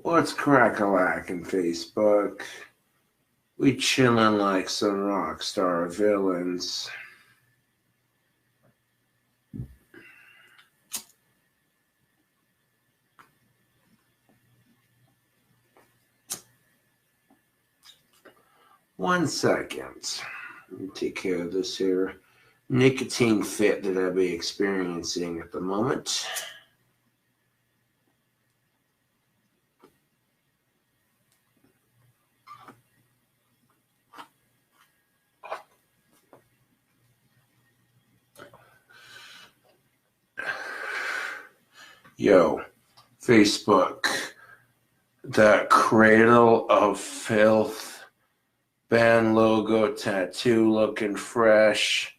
What's crack-a-lackin' Facebook? We chillin' like some rock star villains. One second. Let me take care of this here nicotine fit that I be experiencing at the moment. Yo, Facebook, that Cradle of Filth band logo tattoo looking fresh,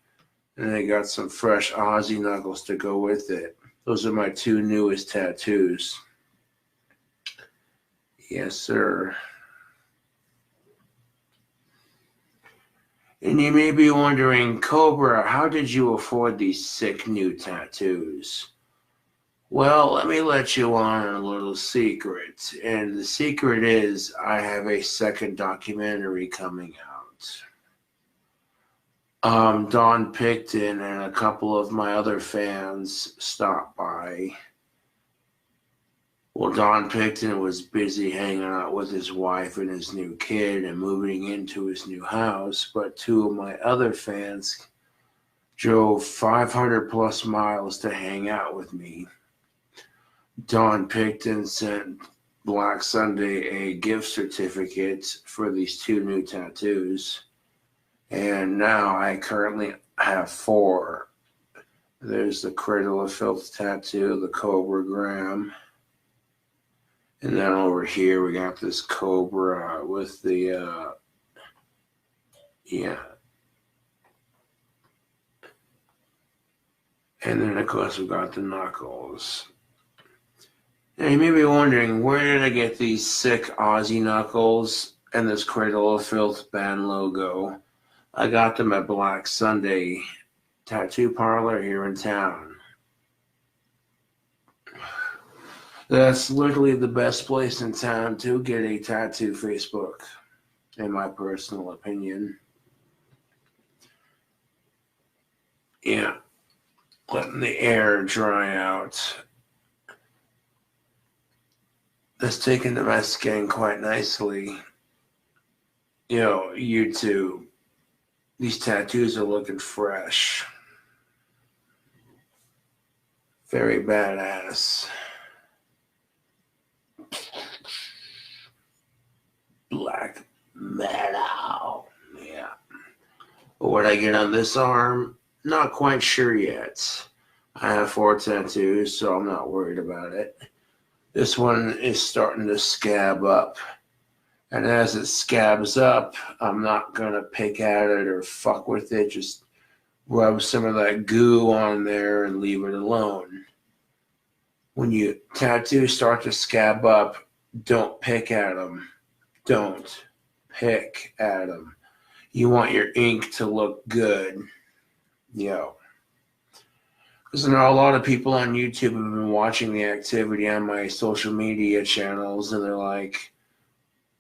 and they got some fresh Aussie knuckles to go with it. Those are my two newest tattoos. Yes, sir. And you may be wondering, Cobra, how did you afford these sick new tattoos? Well, let me let you on a little secret. And the secret is I have a second documentary coming out. Don Picton and a couple of my other fans stopped by. Well, Don Picton was busy hanging out with his wife and his new kid and moving into his new house, but two of my other fans drove 500 plus miles to hang out with me. Don Picton sent Black Sunday a gift certificate for these two new tattoos, and now I currently have 4. There's the Cradle of Filth tattoo, the Cobra Gram, and then over here we got this Cobra with the, and then of course we got the knuckles. Now you may be wondering, where did I get these sick Aussie knuckles and this Cradle of Filth band logo? I got them at Black Sunday Tattoo Parlor here in town. That's literally the best place in town to get a tattoo, Facebook, in my personal opinion. Yeah, letting the air dry out. That's taken to my skin quite nicely. Yo, YouTube, these tattoos are looking fresh. Very badass. Black metal. Yeah. But what I get on this arm, not quite sure yet. I have 4 tattoos, so I'm not worried about it. This one is starting to scab up. And as it scabs up, I'm not going to pick at it or fuck with it. Just rub some of that goo on there and leave it alone. When you tattoos start to scab up, don't pick at them. Don't pick at them. You want your ink to look good. Yo. Because there are a lot of people on YouTube who have been watching the activity on my social media channels, and they're like,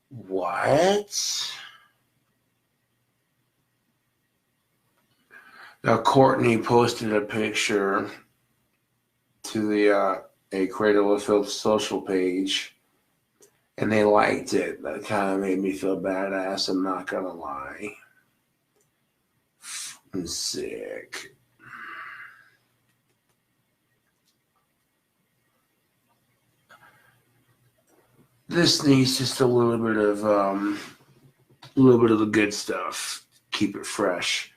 what? Now, Courtney posted a picture to the a Cradle of Filth social page, and they liked it. That kind of made me feel badass, I'm not going to lie. I'm sick. This needs just a little bit of the good stuff. Keep it fresh.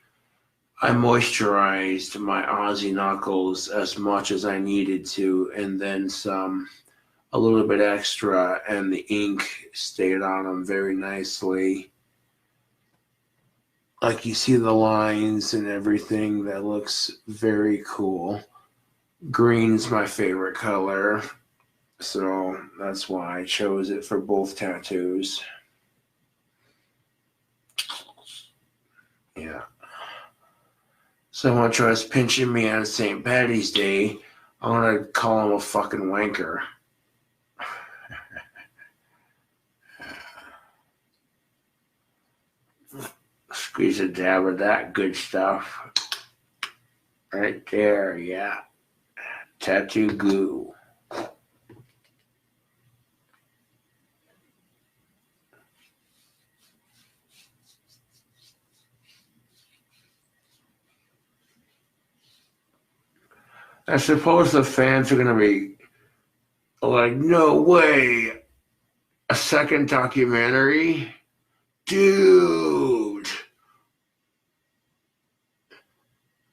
I moisturized my Aussie knuckles as much as I needed to, and then some, a little bit extra, and the ink stayed on them very nicely. Like you see the lines and everything, that looks very cool. Green's my favorite color. So that's why I chose it for both tattoos. Yeah. Someone tries pinching me on St. Paddy's Day, I'm going to call him a fucking wanker. Squeeze a dab of that good stuff. Right there, yeah. Tattoo glue. I suppose the fans are going to be like, no way, a second documentary? Dude!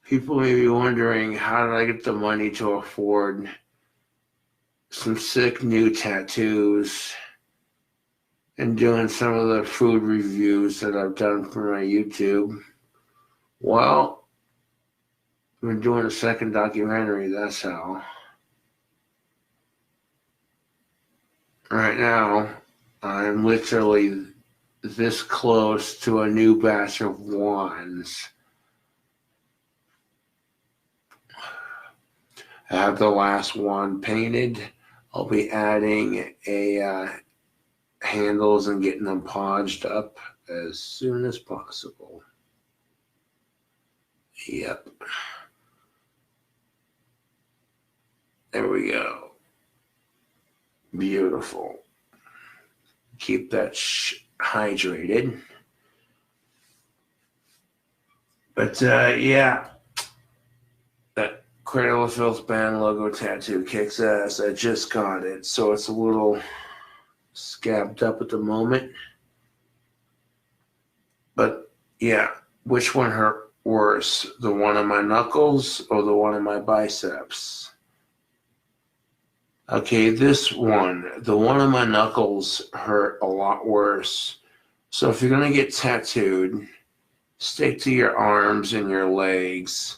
People may be wondering, how did I get the money to afford some sick new tattoos and doing some of the food reviews that I've done for my YouTube? Well, I've been doing a second documentary, that's how. Right now, I'm literally this close to a new batch of wands. I have the last wand painted. I'll be adding handles and getting them polished up as soon as possible. Yep. There we go. Beautiful. Keep that hydrated. But yeah, that Cradle of Filth band logo tattoo kicks ass. I just got it, so it's a little scabbed up at the moment. But yeah, which one hurt worse? The one on my knuckles or the one on my biceps? Okay, this one, the one on my knuckles hurt a lot worse. So if you're going to get tattooed, stick to your arms and your legs.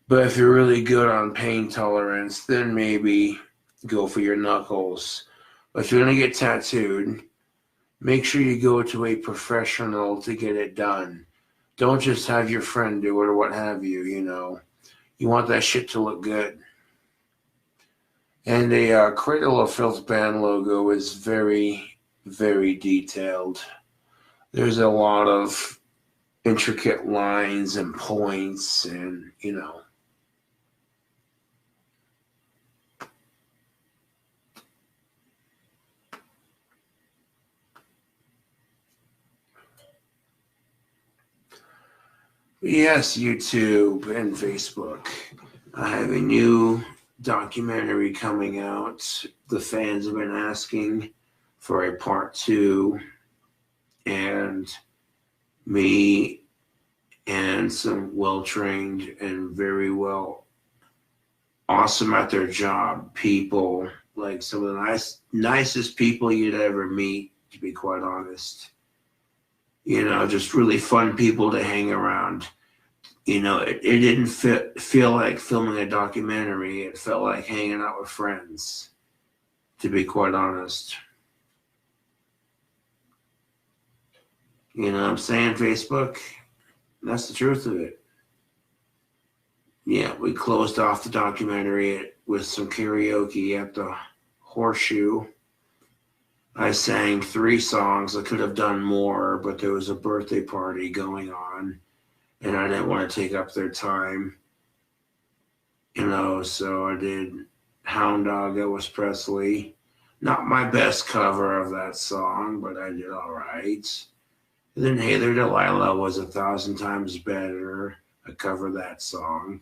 But if you're really good on pain tolerance, then maybe go for your knuckles. But if you're going to get tattooed, make sure you go to a professional to get it done. Don't just have your friend do it or what have you, you know. You want that shit to look good. And a Cradle of Filth band logo is very, very detailed. There's a lot of intricate lines and points and, you know. Yes, YouTube and Facebook. I have a new documentary coming out. The fans have been asking for a part 2, and me and some well-trained and very awesome at their job people, like some of the nicest people you'd ever meet, to be quite honest. You know, just really fun people to hang around. You know, it didn't feel like filming a documentary. It felt like hanging out with friends, to be quite honest. You know what I'm saying, Facebook? That's the truth of it. Yeah, we closed off the documentary with some karaoke at the Horseshoe. I sang 3 songs. I could have done more, but there was a birthday party going on, and I didn't want to take up their time. You know, so I did Hound Dog, Elvis Presley. Not my best cover of that song, but I did all right. And then Hey There Delilah was 1,000 times better. I covered that song.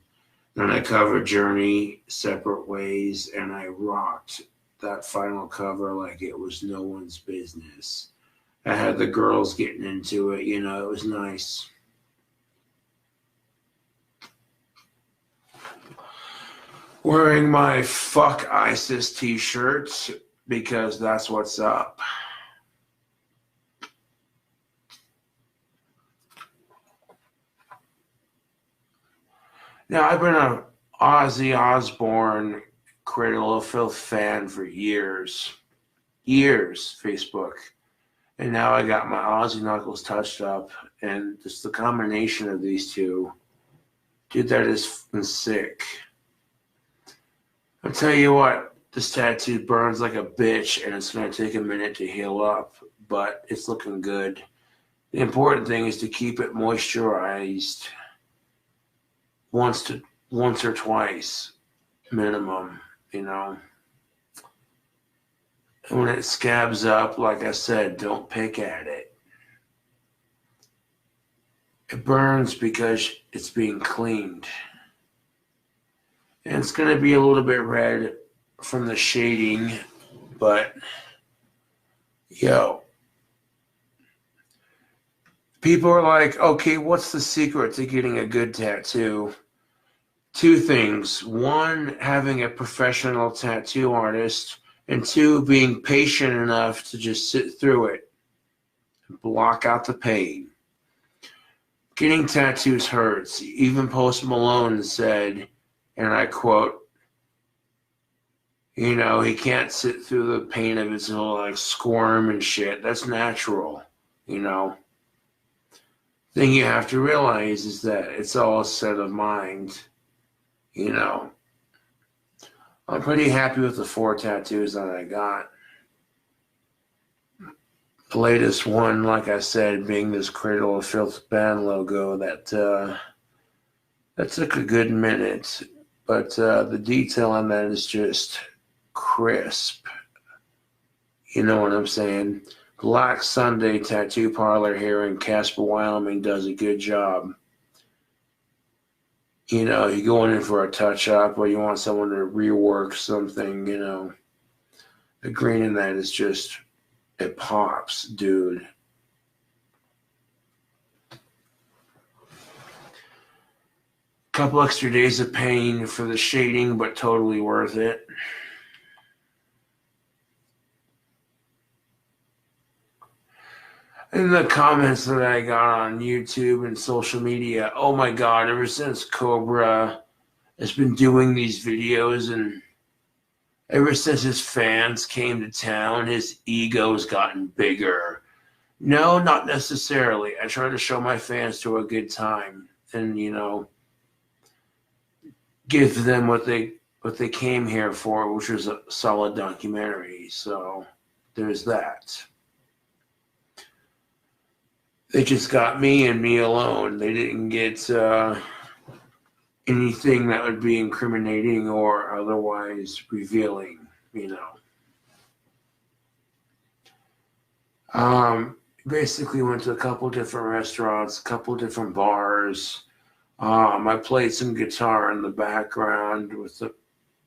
Then I covered Journey, Separate Ways, and I rocked that final cover like it was no one's business. I had the girls getting into it, you know, it was nice. Wearing my Fuck ISIS t-shirts because that's what's up. Now, I've been an Ozzy Osbourne Cradle of Filth fan for years, Facebook. And now I got my Ozzy knuckles touched up, and just the combination of these two, dude, that is sick. I'll tell you what, this tattoo burns like a bitch, and it's going to take a minute to heal up, but it's looking good. The important thing is to keep it moisturized once or twice minimum, you know. And when it scabs up, like I said, don't pick at it. It burns because it's being cleaned. And it's going to be a little bit red from the shading, but yo, people are like, okay, what's the secret to getting a good tattoo? Two things. One, having a professional tattoo artist, and two, being patient enough to just sit through it and block out the pain. Getting tattoos hurts. Even Post Malone said, and I quote, you know, he can't sit through the pain of it, he'll like squirm and shit. That's natural, you know. Thing you have to realize is that it's all a set of mind, you know. I'm pretty happy with the 4 tattoos that I got. The latest one, like I said, being this Cradle of Filth band logo that took a good minute, but the detail on that is just crisp. You know what I'm saying? Black Sunday Tattoo Parlor here in Casper, Wyoming does a good job. You know, you're going in for a touch-up or you want someone to rework something, you know. The green in that is just, it pops, dude. Couple extra days of pain for the shading, but totally worth it. In the comments that I got on YouTube and social media, oh my God, ever since Cobra has been doing these videos and ever since his fans came to town, his ego's gotten bigger. No, not necessarily. I try to show my fans to a good time and, you know, give them what they came here for, which was a solid documentary. So there's that. They just got me and me alone. They didn't get anything that would be incriminating or otherwise revealing, you know. Basically went to a couple different restaurants, a couple different bars. I played some guitar in the background with the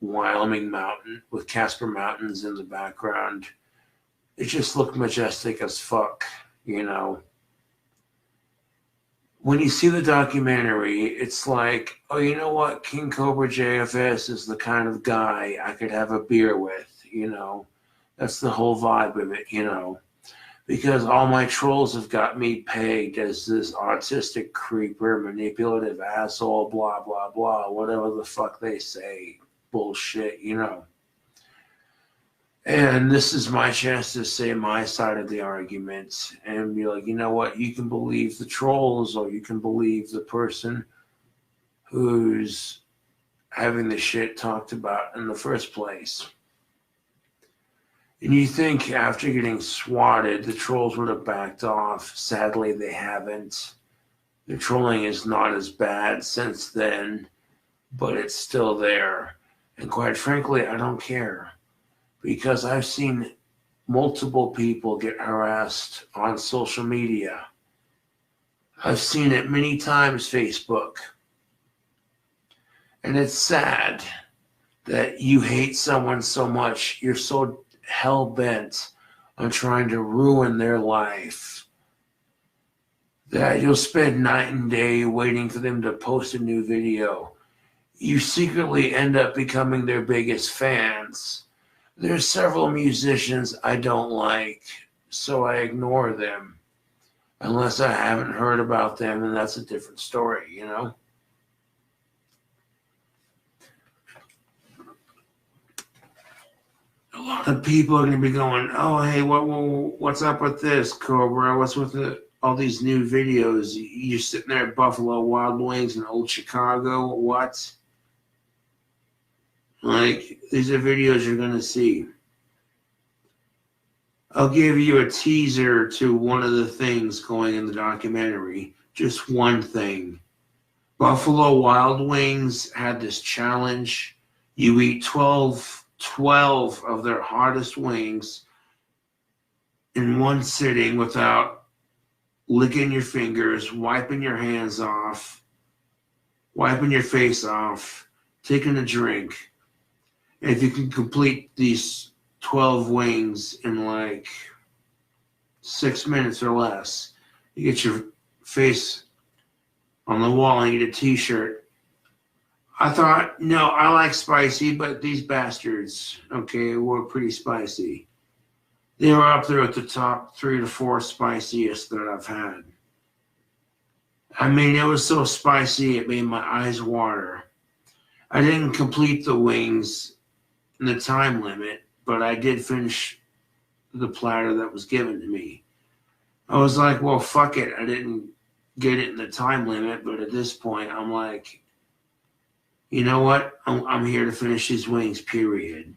Wyoming mountain, with Casper Mountains in the background. It just looked majestic as fuck, you know. When you see the documentary, it's like, oh, you know what? KingCobraJFS is the kind of guy I could have a beer with, you know. That's the whole vibe of it, you know. Because all my trolls have got me pegged as this autistic creeper, manipulative asshole, blah, blah, blah, whatever the fuck they say. Bullshit, you know. And this is my chance to say my side of the argument and be like, you know what, you can believe the trolls or you can believe the person who's having the shit talked about in the first place. And you think after getting swatted, the trolls would have backed off. Sadly, they haven't. The trolling is not as bad since then, but it's still there. And quite frankly, I don't care. Because I've seen multiple people get harassed on social media. I've seen it many times, Facebook. And it's sad that you hate someone so much, you're so hell-bent on trying to ruin their life that you'll spend night and day waiting for them to post a new video. You secretly end up becoming their biggest fans. There's several musicians I don't like, so I ignore them. Unless I haven't heard about them, and that's a different story, you know? A lot of people are going to be going, oh, hey, what's up with this, Cobra? What's with all these new videos? You're sitting there at Buffalo Wild Wings in old Chicago. What? Like, these are videos you're going to see. I'll give you a teaser to one of the things going in the documentary. Just one thing. Buffalo Wild Wings had this challenge. You eat 12 of their hottest wings in one sitting without licking your fingers, wiping your hands off, wiping your face off, taking a drink. And if you can complete these 12 wings in like 6 minutes or less, you get your face on the wall and you get a t-shirt. I thought, no, I like spicy, but these bastards, okay, were pretty spicy. They were up there at the top 3 to 4 spiciest that I've had. I mean, it was so spicy, it made my eyes water. I didn't complete the wings in the time limit, but I did finish the platter that was given to me. I was like, well, fuck it. I didn't get it in the time limit, but at this point, I'm like, you know what? I'm here to finish these wings, period.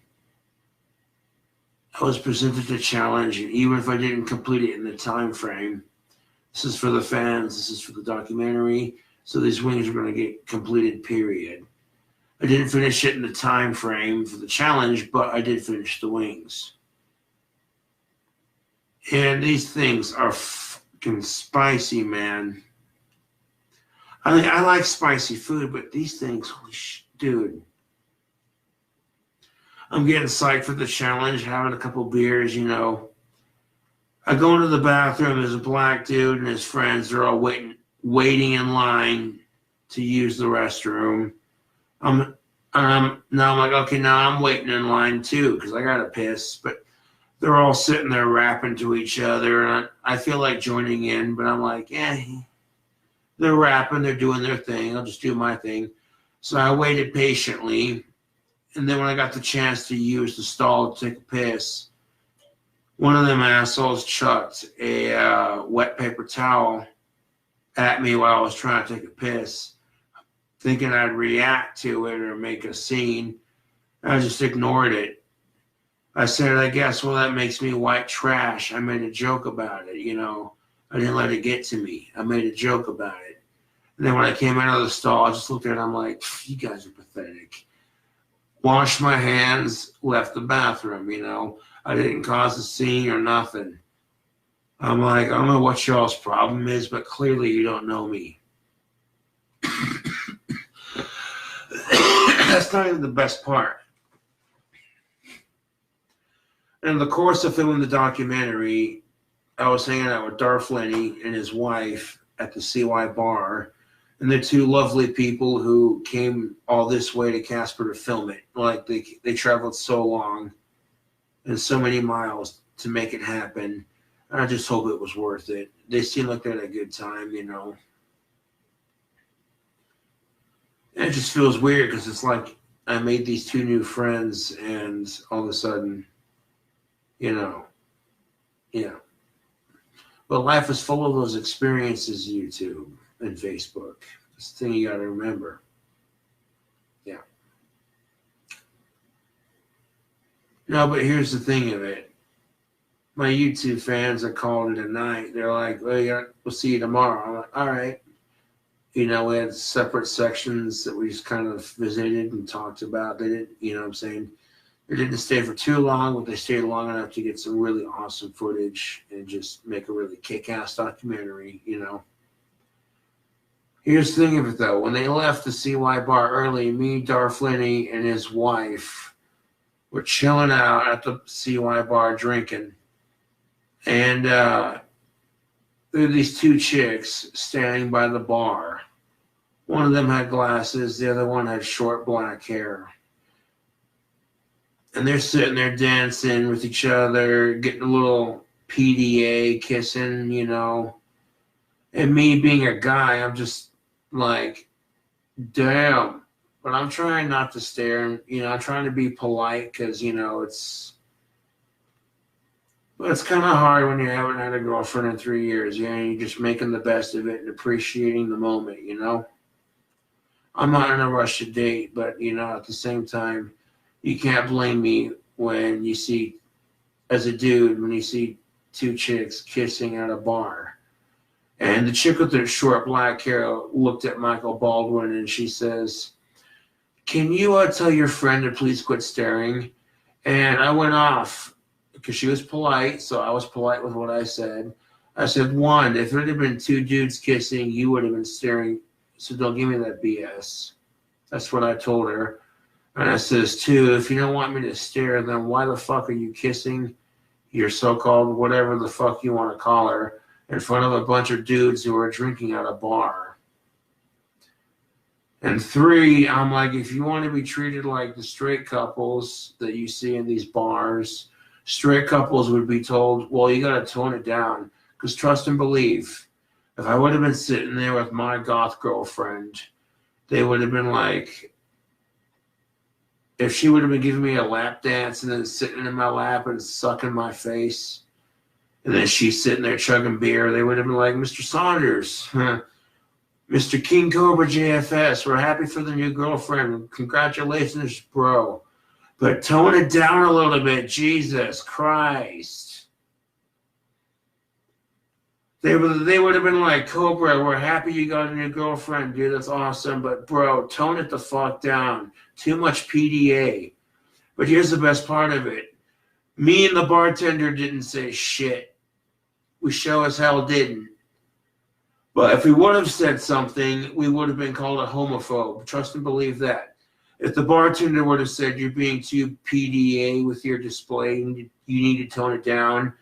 I was presented the challenge, and even if I didn't complete it in the time frame, this is for the fans, this is for the documentary, so these wings are going to get completed, period. I didn't finish it in the time frame for the challenge, but I did finish the wings. And these things are fucking spicy, man. I mean, I like spicy food, but these things, holy dude. I'm getting psyched for the challenge, having a couple beers, you know. I go into the bathroom, there's a black dude and his friends, they're all waiting in line to use the restroom. Now I'm like, okay, now I'm waiting in line too, because I gotta piss, but they're all sitting there rapping to each other, and I feel like joining in, but I'm like, they're rapping, they're doing their thing, I'll just do my thing. So I waited patiently, and then when I got the chance to use the stall to take a piss, one of them assholes chucked a wet paper towel at me while I was trying to take a piss, thinking I'd react to it or make a scene. I just ignored it. I said, I guess, well, that makes me white trash. I made a joke about it, you know. I didn't let it get to me. I made a joke about it. And then when I came out of the stall, I just looked at it, I'm like, you guys are pathetic. Washed my hands, left the bathroom, you know. I didn't cause a scene or nothing. I'm like, I don't know what y'all's problem is, but clearly you don't know me. That's not even the best part. In the course of filming the documentary, I was hanging out with Darth Lenny and his wife at the ACWY bar, and they're two lovely people who came all this way to Casper to film it. Like, they traveled so long and so many miles to make it happen. I just hope it was worth it. They seemed like they had a good time, you know. And it just feels weird because it's like I made these two new friends and all of a sudden, you know, yeah. But life is full of those experiences, YouTube and Facebook. That's the thing you got to remember. Yeah. No, but here's the thing of it. My YouTube fans are calling it a night. They're like, well, yeah, we'll see you tomorrow. I'm like, all right. You know, we had separate sections that we just kind of visited and talked about. They didn't, you know what I'm saying? They didn't stay for too long, but they stayed long enough to get some really awesome footage and just make a really kick-ass documentary, you know. Here's the thing of it, though. When they left the ACWY bar early, me, Darth Lenny, and his wife were chilling out at the ACWY bar drinking. And there were these two chicks standing by the bar. One of them had glasses. The other one had short black hair. And they're sitting there dancing with each other, getting a little PDA, kissing, you know. And me being a guy, I'm just like, damn. But I'm trying not to stare. You know, I'm trying to be polite because, you know, it's kind of hard when you haven't had a girlfriend in 3 years. You know, you're just making the best of it and appreciating the moment, you know. I'm not in a rush to date, but, you know, at the same time, you can't blame me when you see as a dude when you see two chicks kissing at a bar. And the chick with the short black hair looked at Michael Baldwin and she says, "Can you tell your friend to please quit staring?" And I went off because she was polite, so I was polite with what I said. I said, "One, if it had been two dudes kissing, you would have been staring, so don't give me that BS." That's what I told her. And I says, "Two, if you don't want me to stare, then why the fuck are you kissing your so-called whatever the fuck you want to call her in front of a bunch of dudes who are drinking at a bar?" And three, I'm like, if you want to be treated like the straight couples that you see in these bars, straight couples would be told, well, you got to tone it down. Because trust and believe, if I would have been sitting there with my goth girlfriend, they would have been like, if she would have been giving me a lap dance and then sitting in my lap and sucking my face, and then she's sitting there chugging beer, they would have been like, "Mr. Saunders, Mr. KingCobraJFS, we're happy for the new girlfriend. Congratulations, bro. But tone it down a little bit, Jesus Christ." They would have been like, "Cobra, we're happy you got a new girlfriend, dude. That's awesome. But, bro, tone it the fuck down. Too much PDA." But here's the best part of it. Me and the bartender didn't say shit. We sure as hell didn't. But if we would have said something, we would have been called a homophobe. Trust and believe that. If the bartender would have said, "You're being too PDA with your display, you need to tone it down,"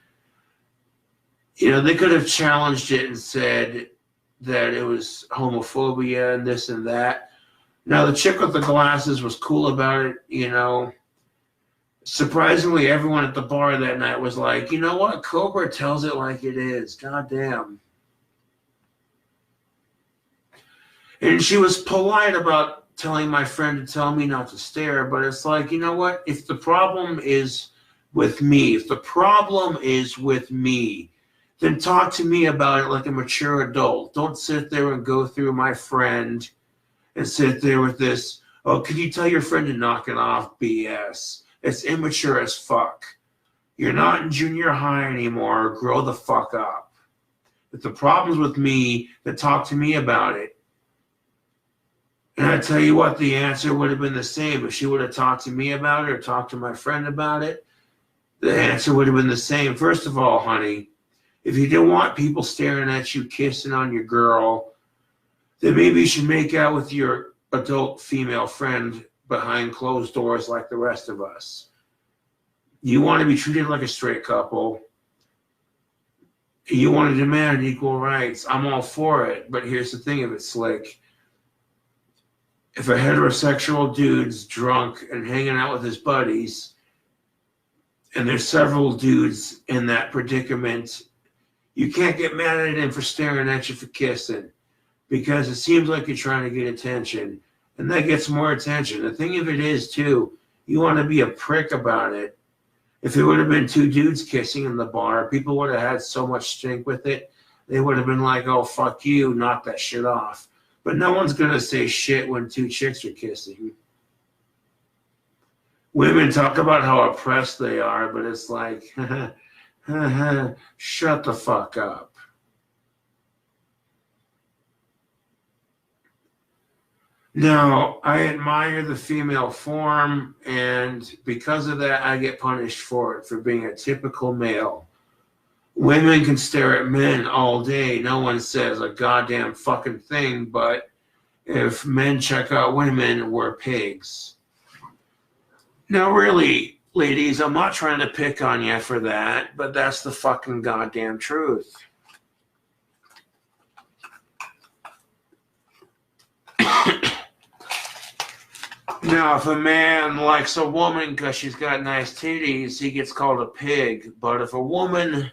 you know, they could have challenged it and said that it was homophobia and this and that. Now, the chick with the glasses was cool about it, you know. Surprisingly, everyone at the bar that night was like, "You know what? Cobra tells it like it is. Goddamn." And she was polite about telling my friend to tell me not to stare, but it's like, you know what? If the problem is with me, then talk to me about it like a mature adult. Don't sit there and go through my friend and sit there with this, "Oh, can you tell your friend to knock it off?" BS. It's immature as fuck. You're not in junior high anymore. Grow the fuck up. If the problem's with me, then talk to me about it. And I tell you what, the answer would have been the same. If she would have talked to me about it or talked to my friend about it, the answer would have been the same. First of all, honey, if you don't want people staring at you, kissing on your girl, then maybe you should make out with your adult female friend behind closed doors like the rest of us. You want to be treated like a straight couple. You want to demand equal rights. I'm all for it. But here's the thing of it, Slick. If a heterosexual dude's drunk and hanging out with his buddies, and there's several dudes in that predicament, you can't get mad at him for staring at you for kissing, because it seems like you're trying to get attention, and that gets more attention. The thing of it is, too, you want to be a prick about it. If it would have been two dudes kissing in the bar, people would have had so much stink with it, they would have been like, "Oh, fuck you, knock that shit off." But no one's going to say shit when two chicks are kissing. Women talk about how oppressed they are, but it's like, shut the fuck up. Now, I admire the female form, and because of that, I get punished for it, for being a typical male. Women can stare at men all day. No one says a goddamn fucking thing, but if men check out women, we're pigs. Now, really, ladies, I'm not trying to pick on you for that, but that's the fucking goddamn truth. Now, if a man likes a woman because she's got nice titties, he gets called a pig. But if a woman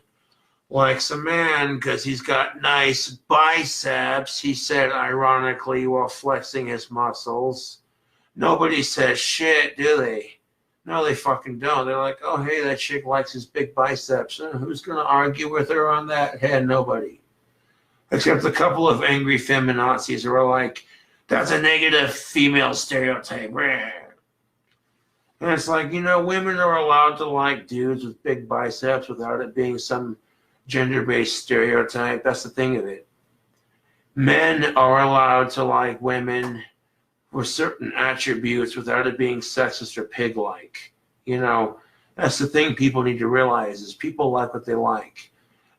likes a man because he's got nice biceps, he said ironically while flexing his muscles, nobody says shit, do they? No, they fucking don't. They're like, "Oh, hey, that chick likes his big biceps. Who's going to argue with her on that?" Hey, nobody. Except a couple of angry feminazis who are like, "That's a negative female stereotype." And it's like, women are allowed to like dudes with big biceps without it being some gender-based stereotype. That's the thing of it. Men are allowed to like women with certain attributes without it being sexist or pig-like. That's the thing people need to realize is people like what they like.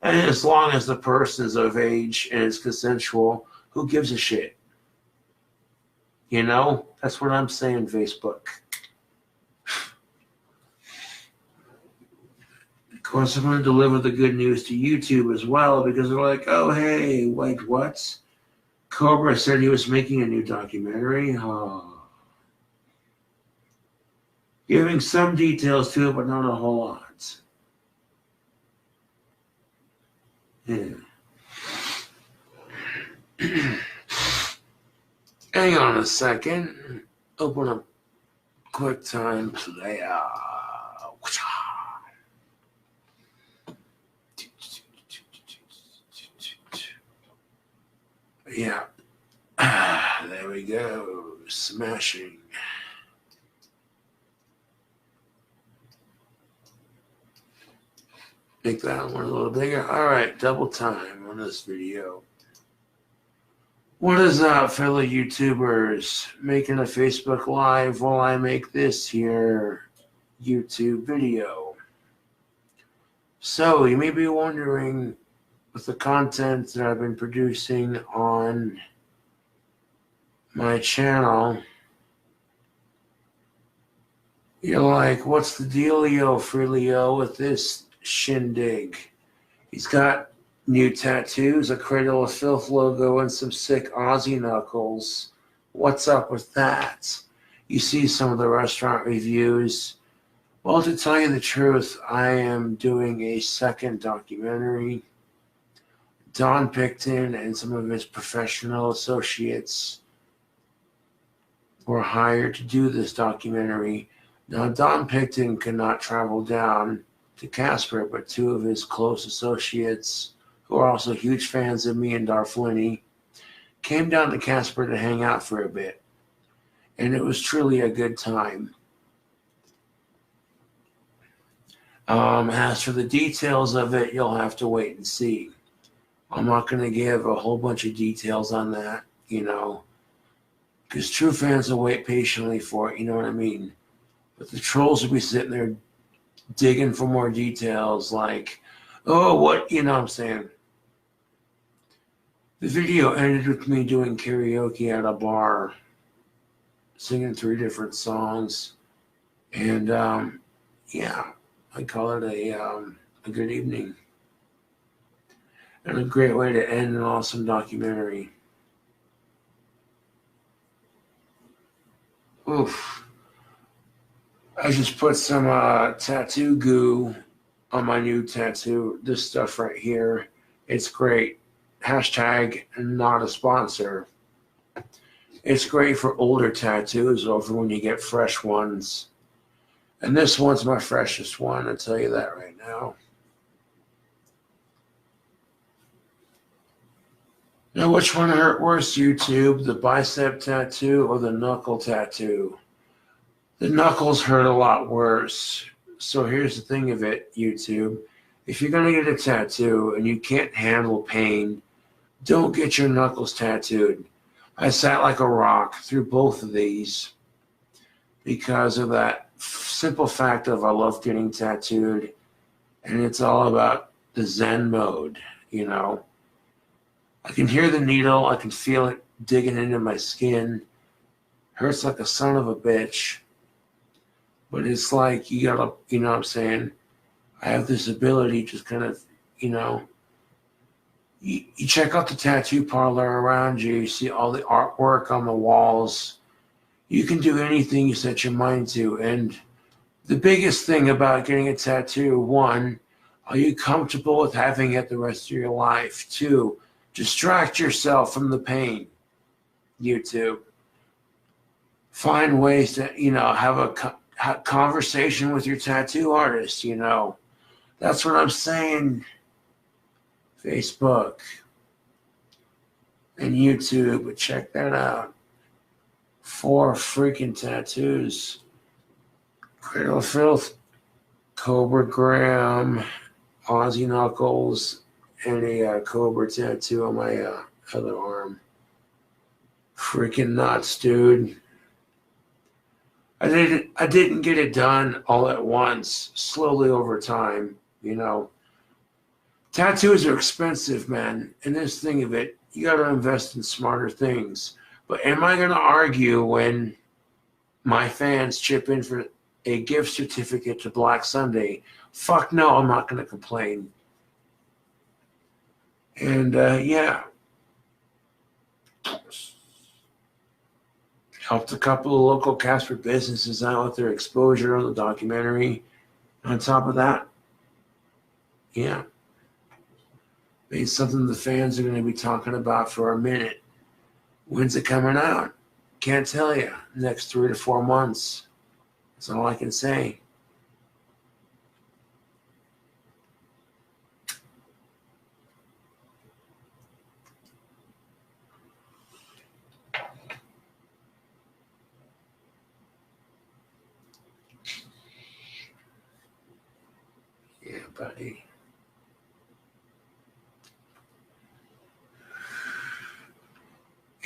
And as long as the person's of age and it's consensual, who gives a shit? That's what I'm saying, Facebook. Of course, I'm going to deliver the good news to YouTube as well because they're like, oh, hey, wait, what? Cobra said he was making a new documentary. Oh. Giving some details to it, but not a whole lot. Yeah. Hang on a second. Open up QuickTime Player. Yeah. There we go. Smashing. Make that one a little bigger. All right, double time on this video. What is up, fellow YouTubers? Making a Facebook Live while I make this here YouTube video. So, you may be wondering, with the content that I've been producing on my channel, you're like, what's the dealio, Freelio, with this shindig? He's got new tattoos, a Cradle of Filth logo, and some sick Aussie knuckles. What's up with that? You see some of the restaurant reviews. Well, to tell you the truth, I am doing a second documentary. Don Picton and some of his professional associates were hired to do this documentary. Now, Don Picton could not travel down to Casper, but two of his close associates, who are also huge fans of me and Darflini, came down to Casper to hang out for a bit. And it was truly a good time. As for the details of it, you'll have to wait and see. I'm not going to give a whole bunch of details on that, because true fans will wait patiently for it, you know what I mean? But the trolls will be sitting there digging for more details like, oh, what, what I'm saying? The video ended with me doing karaoke at a bar, singing 3 different songs, and yeah, I call it a good evening. And a great way to end an awesome documentary. Oof. I just put some tattoo goo on my new tattoo. This stuff right here. It's great. Hashtag not a sponsor. It's great for older tattoos or for when you get fresh ones. And this one's my freshest one, I'll tell you that right now. Now, which one hurt worse, YouTube? The bicep tattoo or the knuckle tattoo? The knuckles hurt a lot worse. So here's the thing of it, YouTube. If you're going to get a tattoo and you can't handle pain, don't get your knuckles tattooed. I sat like a rock through both of these because of that simple fact of I love getting tattooed. And it's all about the Zen mode, I can hear the needle. I can feel it digging into my skin. Hurts like a son of a bitch. But it's like you gotta, what I'm saying? I have this ability to kind of, you check out the tattoo parlor around you. You see all the artwork on the walls. You can do anything you set your mind to. And the biggest thing about getting a tattoo, 1, are you comfortable with having it the rest of your life? 2, distract yourself from the pain, YouTube. Find ways to, have a conversation with your tattoo artist, That's what I'm saying. Facebook and YouTube, but check that out. 4 freaking tattoos. Cradle of Filth, Cobra Graham, Aussie Knuckles, and a Cobra tattoo on my other arm. Freaking nuts, dude. I didn't get it done all at once, slowly over time, you know. Tattoos are expensive, man. And this thing of it, you got to invest in smarter things. But am I going to argue when my fans chip in for a gift certificate to Black Sunday? Fuck no, I'm not going to complain. And yeah, helped a couple of local Casper businesses out with their exposure on the documentary. On top of that, yeah, made something the fans are going to be talking about for a minute. When's it coming out? Can't tell you. Next 3 to 4 months. That's all I can say. Yeah, buddy.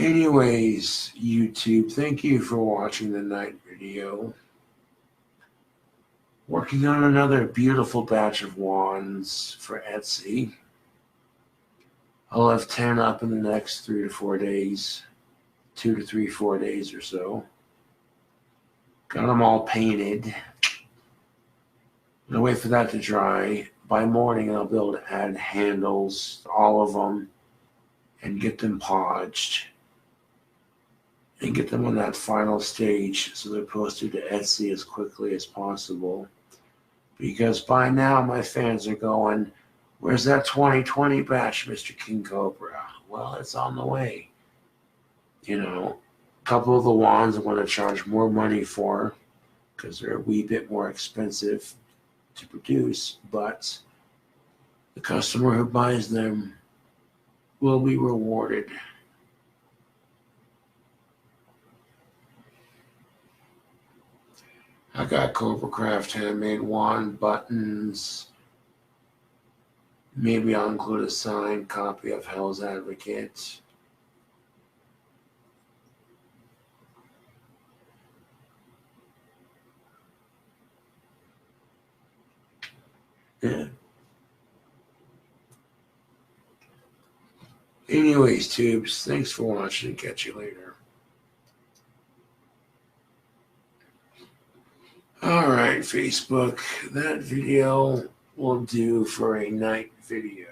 Anyways, YouTube, thank you for watching the night video. Working on another beautiful batch of wands for Etsy. I'll have 10 up in the next 3 to 4 days. 2 to 3, 4 days or so. Got them all painted. I'll wait for that to dry. By morning, I'll be able to add handles to all of them and get them podged and get them on that final stage so they're posted to Etsy as quickly as possible. Because by now, my fans are going, where's that 2020 batch, Mr. King Cobra? Well, it's on the way. You know, a couple of the wands I'm going to charge more money for because they're a wee bit more expensive to produce, but the customer who buys them will be rewarded. I got Cobra Craft handmade wand buttons. Maybe I'll include a signed copy of Hell's Advocate. Yeah. Anyways, tubes, thanks for watching. Catch you later. All right, Facebook, that video will do for a night video.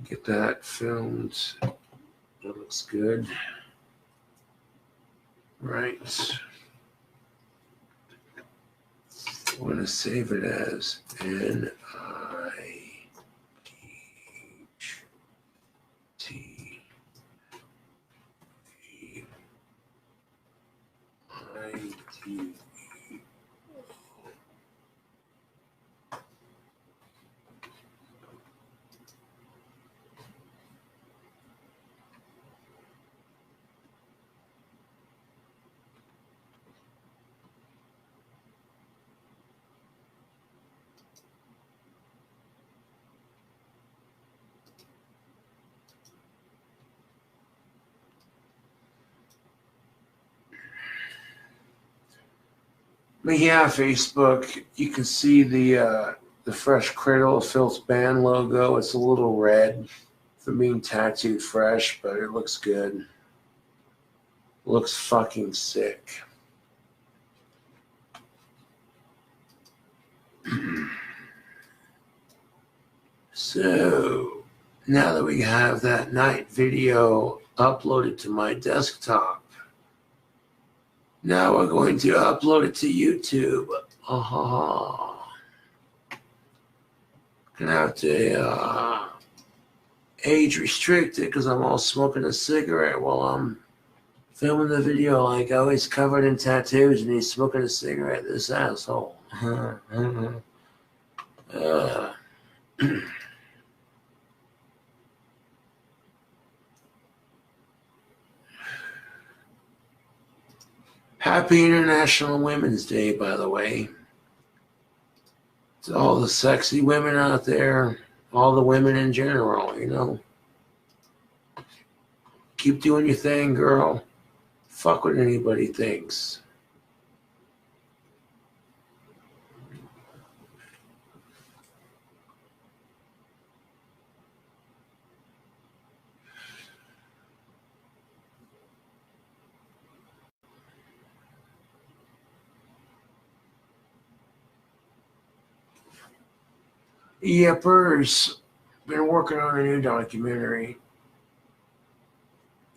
Get that filmed. That looks good. Right. I want to save it as NITE. But yeah, Facebook, you can see the fresh Cradle of Filth band logo. It's a little red for being tattooed fresh, but it looks good. Looks fucking sick. So, now that we have that night video uploaded to my desktop, now we're going to upload it to YouTube. Gonna have to age restrict it because I'm all smoking a cigarette while I'm filming the video. Like, oh, he's covered in tattoos and he's smoking a cigarette. This asshole. Happy International Women's Day, by the way. To all the sexy women out there, all the women in general, you know. Keep doing your thing, girl. Fuck what anybody thinks. Yepers, been working on a new documentary.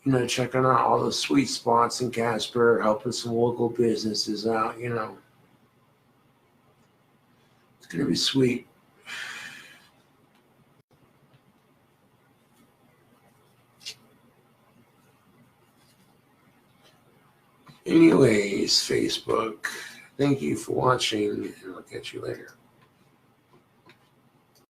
You know, checking out all the sweet spots in Casper, helping some local businesses out, you know. It's going to be sweet. Anyways, Facebook, thank you for watching, and I'll catch you later.